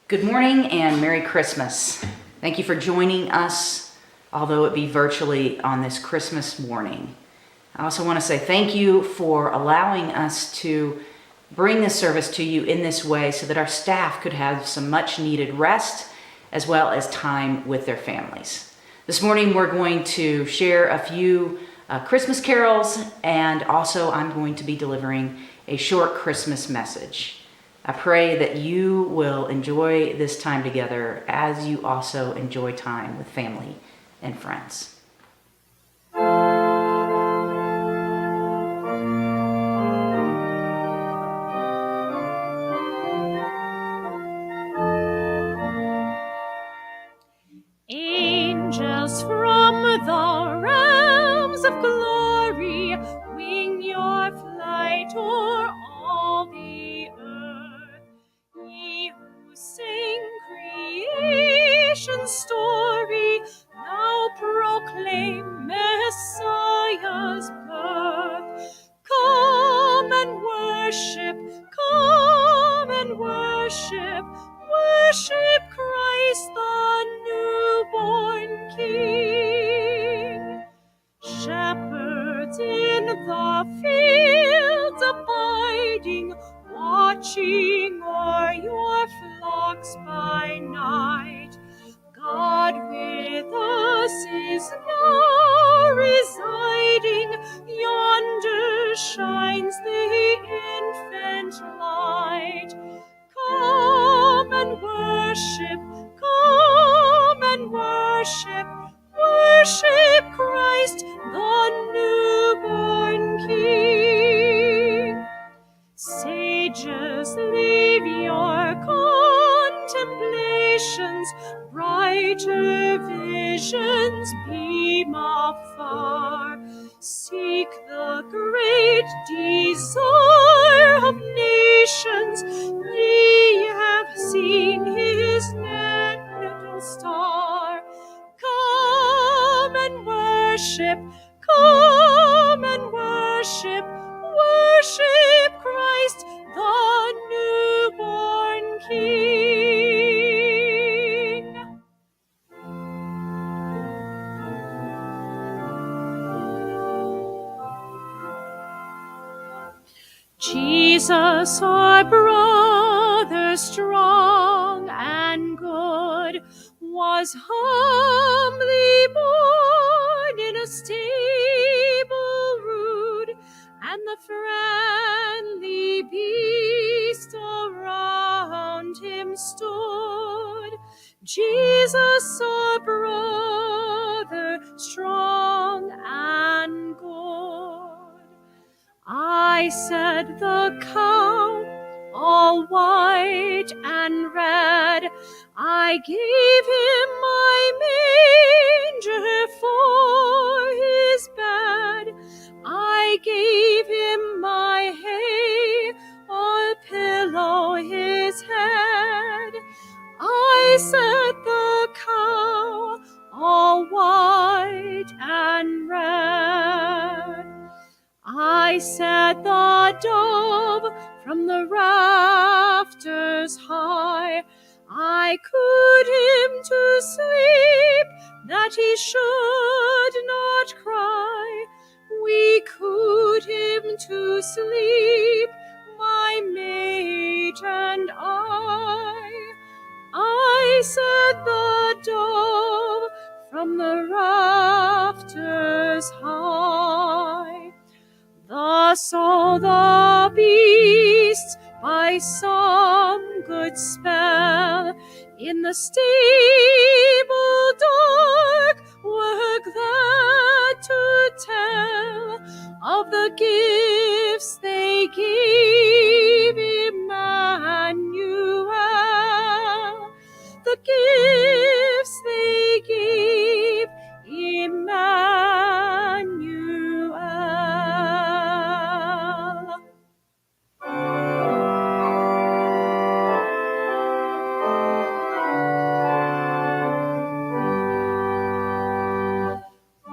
Good morning and Merry Christmas. Thank you for joining us, although it be virtually on this Christmas morning. I also want to say thank you for allowing us to bring this service to you in this way so that our staff could have some much needed rest as well as time with their families. This morning we're going to share a few Christmas carols, and also I'm going to be delivering a short Christmas message. I pray that you will enjoy this time together as you also enjoy time with family and friends. Angels from the realms of glory, wing your flight o'er all the earth. Ye who sing creation's story, now proclaim Messiah's birth. Come and worship, worship Christ the newborn King. Shepherds in the fields abiding, watching o'er your flocks by night. God with us is now residing, yonder shines the infant light. Come and worship, worship Christ the newborn King. Sages, leave your contemplations, brighter visions beam afar. Seek the great desire of nations, ye have seen his little star. Come and worship, worship Christ the newborn King. Jesus, our brother strong and good, was humbly born in a stable rude, and the friendly beast around him stood. Jesus, our brother strong and good. I said the cow, all white and red, I gave him my manger for his bed. I gave him my hay, or pillow his head. I said the cow, all white and red. I set the dove from the rafters high. I cooed him to sleep, that he should not cry. We cooed him to sleep, my mate and I. I set the dove from the rafters high. Thus all the beasts by some good spell in the stable dark were glad to tell of the gifts they gave Emmanuel. The gifts they gave Emmanuel.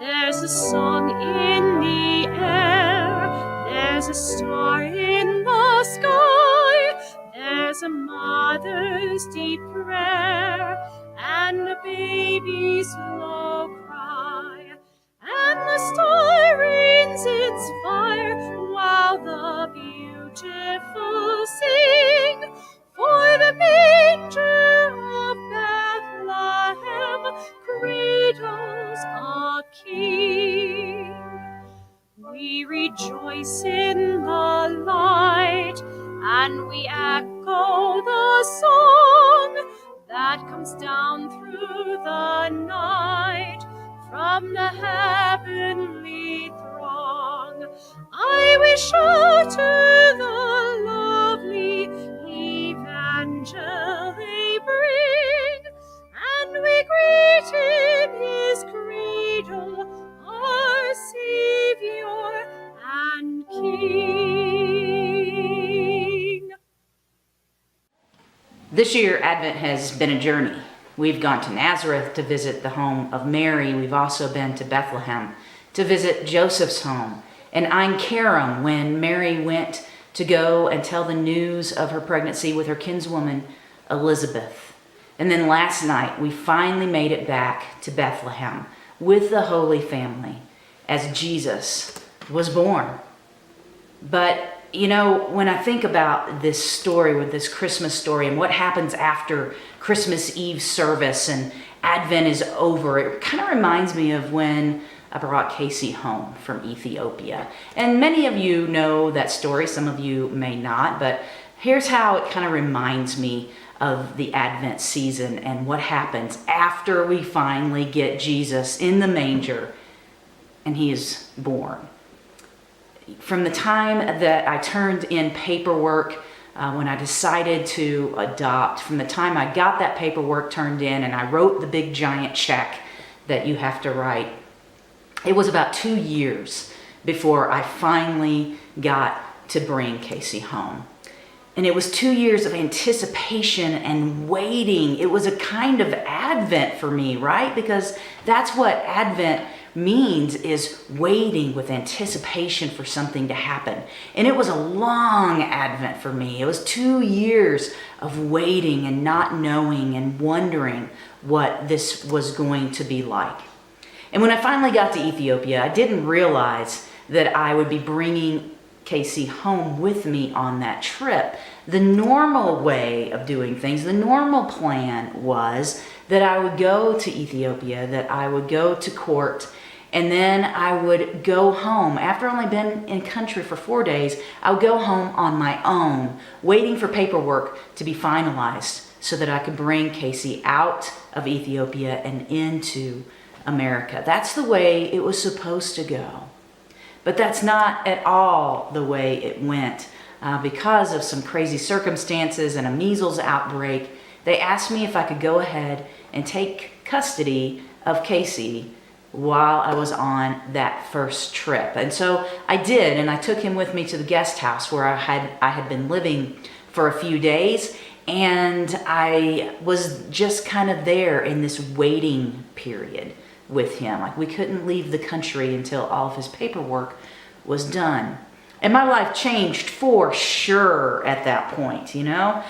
There's a song in the air, there's a star in the sky, there's a a mother's deep prayer and a baby's low cry, and the star rains its fire while the beautiful sing. For the manger of Bethlehem cradles a king. We rejoice in the light, and we echo the song that comes down through the night from the heavenly throng. I will shout to the lovely evangel they bring, and we greet in his cradle our Savior and King. This year, Advent has been a journey. We've gone to Nazareth to visit the home of Mary. We've also been to Bethlehem to visit Joseph's home, and Ein Kerem, when Mary went to go and tell the news of her pregnancy with her kinswoman Elizabeth. And then last night, we finally made it back to Bethlehem with the Holy Family as Jesus was born. But you know, when I think about this story, with this Christmas story, and what happens after Christmas Eve service and Advent is over, it kind of reminds me of when I brought Casey home from Ethiopia. And many of you know that story, some of you may not, but here's how it kind of reminds me of the Advent season and what happens after we finally get Jesus in the manger and he is born. From the time that I turned in paperwork, when I decided to adopt, from the time I got that paperwork turned in and I wrote the big giant check that you have to write, it was about 2 years before I finally got to bring Casey home. And it was 2 years of anticipation and waiting. It was a kind of Advent for me, right? Because that's what Advent means, is waiting with anticipation for something to happen. And it was a long Advent for me. It was 2 years of waiting and not knowing and wondering what this was going to be like. And when I finally got to Ethiopia, I didn't realize that I would be bringing Casey home with me on that trip. The normal way of doing things, the normal plan was that I would go to Ethiopia, that I would go to court, and then I would go home. After only been in country for 4 days, I would go home on my own, waiting for paperwork to be finalized so that I could bring Casey out of Ethiopia and into America. That's the way it was supposed to go. But that's not at all the way it went. Because of some crazy circumstances and a measles outbreak, they asked me if I could go ahead and take custody of Casey while I was on that first trip. And so I did, and I took him with me to the guest house where I had been living for a few days, and I was just kind of there in this waiting period with him. Like, we couldn't leave the country until all of his paperwork was done. And my life changed for sure at that point, you know?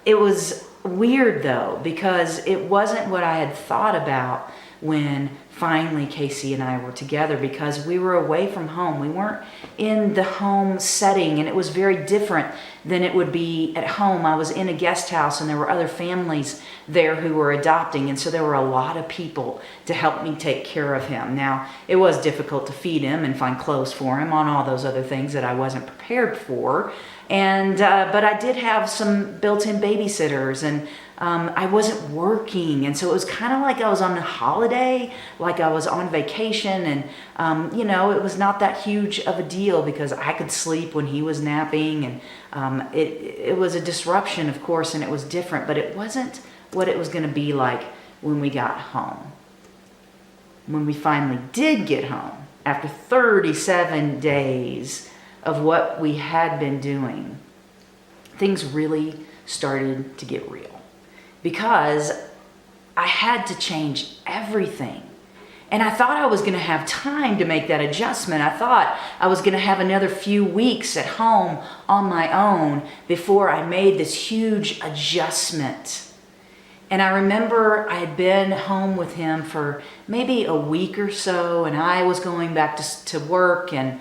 It was weird though, because it wasn't what I had thought about when finally Casey and I were together, because we were away from home. We weren't in the home setting, and it was very different than it would be at home. I was in a guest house, and there were other families there who were adopting, and so there were a lot of people to help me take care of him. Now, it was difficult to feed him and find clothes for him, on all those other things that I wasn't prepared for. And but I did have some built-in babysitters, and I wasn't working, and so it was kind of like I was on a holiday, like I was on vacation, and you know, it was not that huge of a deal because I could sleep when he was napping, and it was a disruption, of course, and it was different, but it wasn't what it was going to be like when we got home. When we finally did get home, after 37 days of what we had been doing, things really started to get real, because I had to change everything. And I thought I was going to have time to make that adjustment. I thought I was going to have another few weeks at home on my own before I made this huge adjustment. And I remember I had been home with him for maybe a week or so, and I was going back to work, and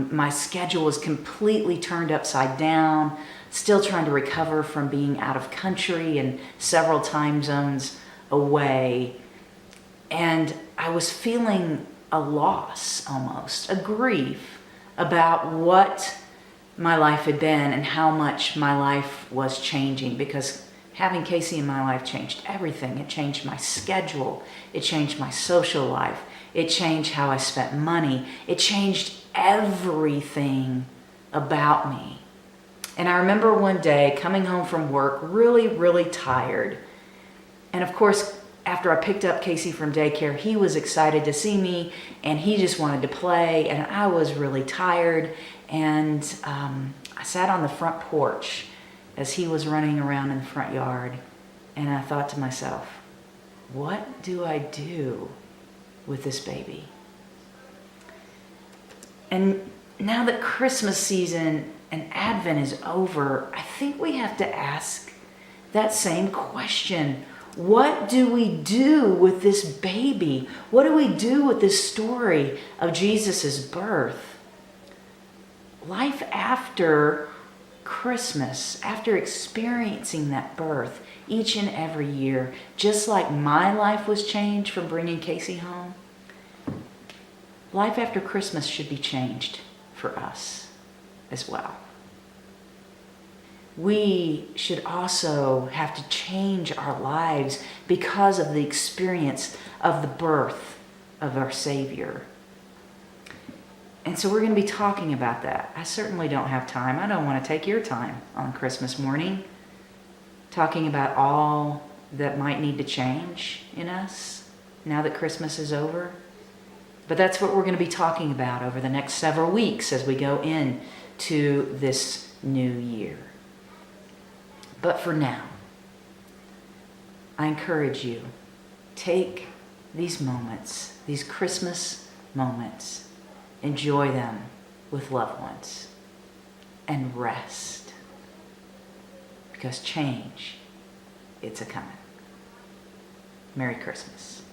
my schedule was completely turned upside down, still trying to recover from being out of country and several time zones away. And I was feeling a loss almost, a grief about what my life had been and how much my life was changing, because having Casey in my life changed everything. It changed my schedule. It changed my social life. It changed how I spent money. It changed everything about me. And I remember one day coming home from work really, really tired. And of course, after I picked up Casey from daycare, he was excited to see me and he just wanted to play. And I was really tired. And I sat on the front porch as he was running around in the front yard. And I thought to myself, what do I do with this baby? And now that Christmas season and Advent is over, I think we have to ask that same question. What do we do with this baby? What do we do with this story of Jesus' birth? Life after Christmas, after experiencing that birth each and every year, just like my life was changed from bringing Casey home, life after Christmas should be changed for us as well. We should also have to change our lives because of the experience of the birth of our Savior. And so we're going to be talking about that. I certainly don't have time. I don't want to take your time on Christmas morning talking about all that might need to change in us now that Christmas is over. But that's what we're going to be talking about over the next several weeks as we go into this new year. But for now, I encourage you, take these moments, these Christmas moments, enjoy them with loved ones, and rest. Because change, it's a coming. Merry Christmas.